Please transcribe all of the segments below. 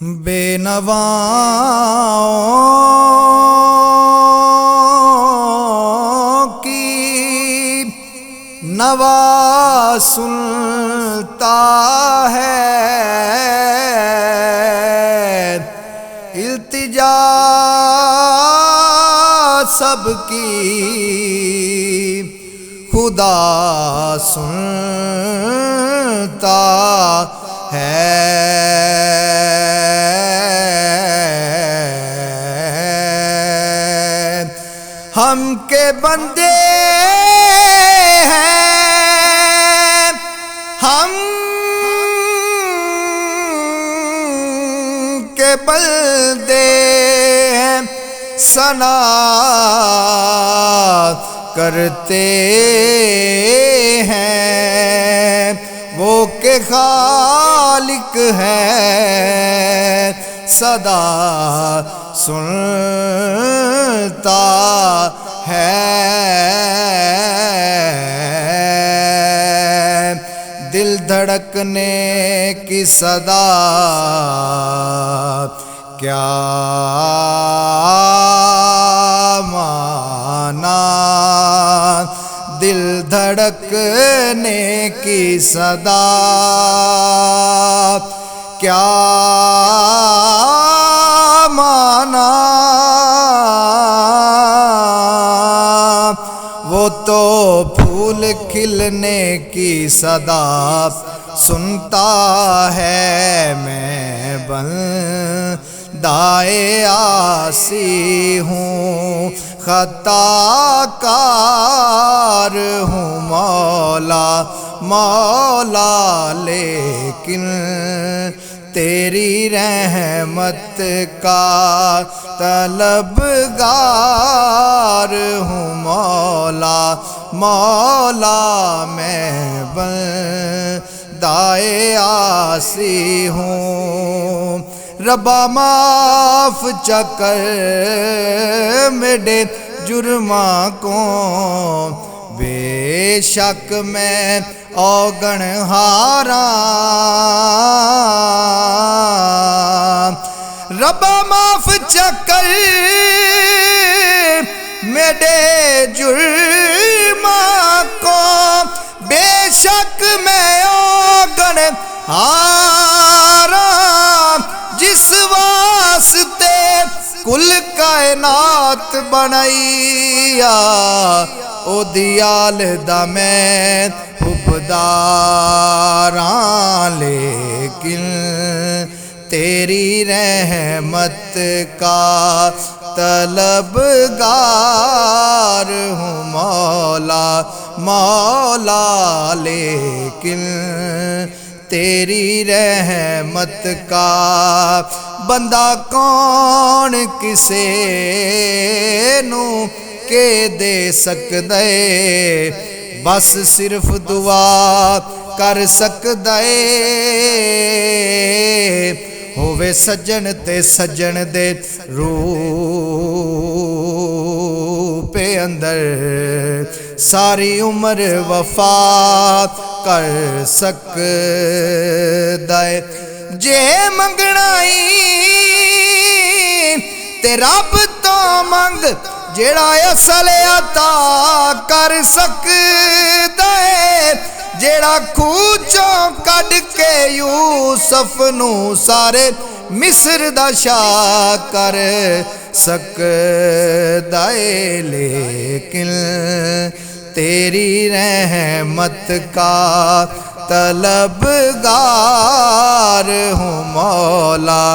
بے نواؤں کی نوا سنتا ہے، التجا سب کی خدا سنتا ہے۔ ہم کے بندے ہیں، ہم کے بندے ہیں، ثنا کرتے ہیں وہ کہ خالق ہے، صدا سنتا ہے۔ دل دھڑکنے کی صدا کیا مانا، دل دھڑکنے کی صدا کیا مانا، وہ تو پھول کھلنے کی صدا سنتا ہے۔ میں بندۂ عاصی ہوں، خطا کار ہوں مولا مولا، لیکن تیری رحمت کا طلبگار ہوں مولا مولا، میں بندۂ عاصی ہوں۔ ربا معاف چکر میرے جرماں کو، بے شک میں اوگن ہاراں، ربا معاف چکر میرے جرماں کو، بے شک میں اوگن ہاراں، جس واسطے کل کائنات بنائیا، او دیال دا میں حبداراں، لیکن تیری رحمت کا طلبگار ہوں مولا مولا، لیکن تیری رحمت کا بندہ کون کسے نو کے دے سکدے، بس صرف دعا کر سکدے، ہووے سجن تے سجن دے روح پہ اندر، ساری عمر وفا کر سکدے، جے منگنائی تے رب تو منگ، جیڑا اصل عطا کر سکدے، جیڑا کھوچوں کڈ کے یوسف نو سارے مصر دا شاہ کر سکدے، لیکن تیری رحمت کا طلبگار ہوں مولا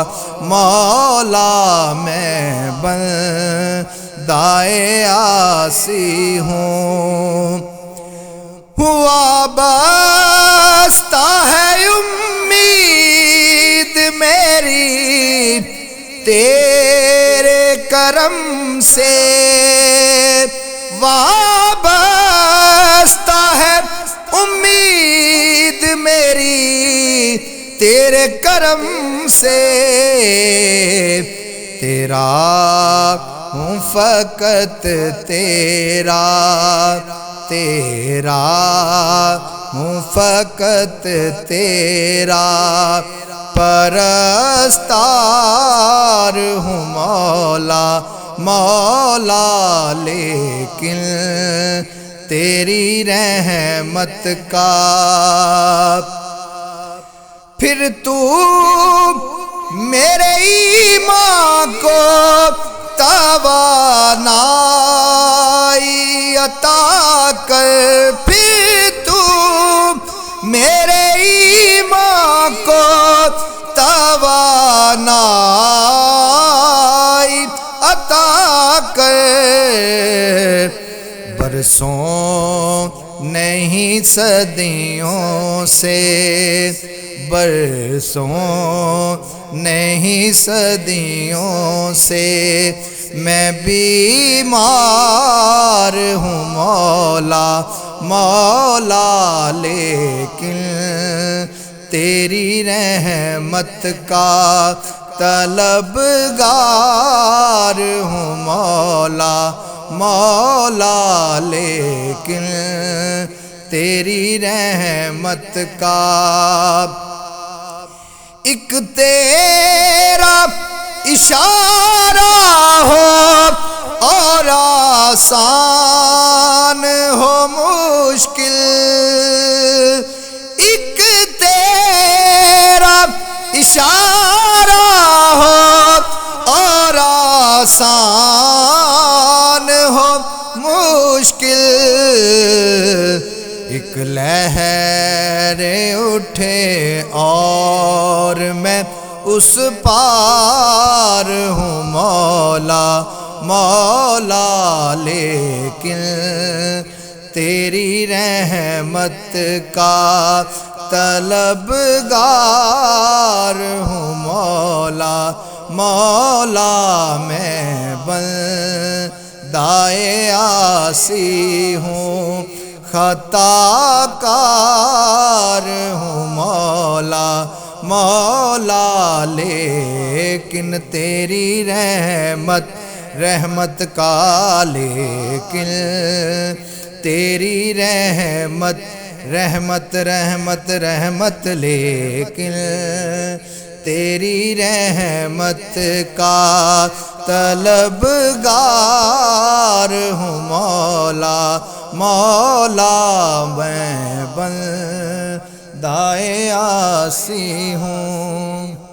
مولا، میں بندۂ عاصی ہوں۔ وابستہ ہے امید میری تیرے کرم سے، وابستہ ہے امید میری تیرے کرم سے، تیرا ہوں فقط تیرا، تیرا ہوں فقط تیرا پرستار ہوں مولا مولا، لیکن تیری رحمت کا پھر تو میرے ایمان کو توانائی عطا کر، پھر تو میرے ایمان کو توانائی عطا کر، برسوں نہیں صدیوں سے، برسوں نہیں صدیوں سے میں بیمار ہوں مولا مولا، لیکن تیری رحمت کا طلبگار ہوں مولا مولا، لیکن تیری رحمت کا ایک تیرا اشارہ ہو اور آسان ہو مشکل، ایک تیرا اشارہ ہو اور آسان ہو مشکل، ایک لہر اٹھے اور میں اس پار ہوں مولا مولا، لیکن تیری رحمت کا طلبگار ہوں مولا مولا، میں بندۂ عاصی ہوں خطا کار ہوں مولا مولا، لیکن تیری رحمت کا، لیکن تیری رحمت لیکن تیری رحمت کا طلبگار ہوں مولا مولا، میں بندۂ عاصی ہوں۔